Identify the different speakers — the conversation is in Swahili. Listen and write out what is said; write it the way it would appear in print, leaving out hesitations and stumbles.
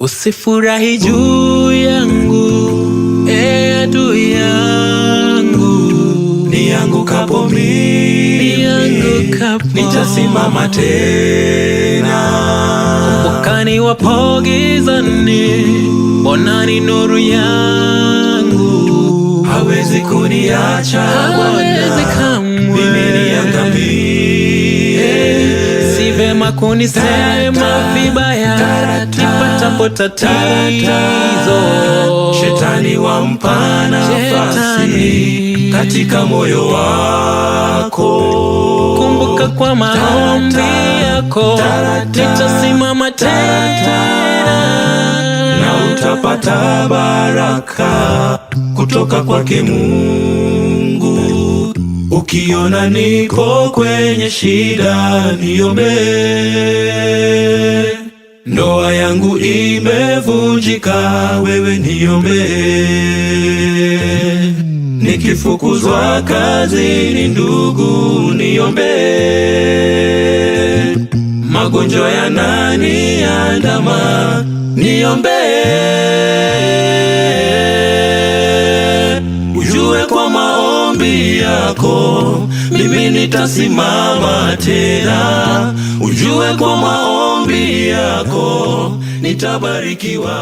Speaker 1: Usifurahi juu yangu, adui yangu.
Speaker 2: Niangukapo mimi, nitasimama tena.
Speaker 1: Kumbuka niwapo gizani, Bwana ni nuru yangu.
Speaker 2: Hawezi kuniacha Bwana, mimi niangamie.
Speaker 1: Si vema kunisema vibaya nipatapo tatizo.
Speaker 2: Shetani wampa nafasi katika moyo wako.
Speaker 1: Kumbuka kwa maombi yako nitasimama tena,
Speaker 2: na utapata baraka kutoka kwake Mungu. Ukiona niko kwenye shida, niombe. Ndoa yangu imevunjika, wewe niombe. Nikifukuzwa kazini, ndugu niombe. Magonjwa yananiandama, niombe. Ujue kwa maombi yako mimi nitasimama tena. Ujue kwa maombi yako nitabarikiwa.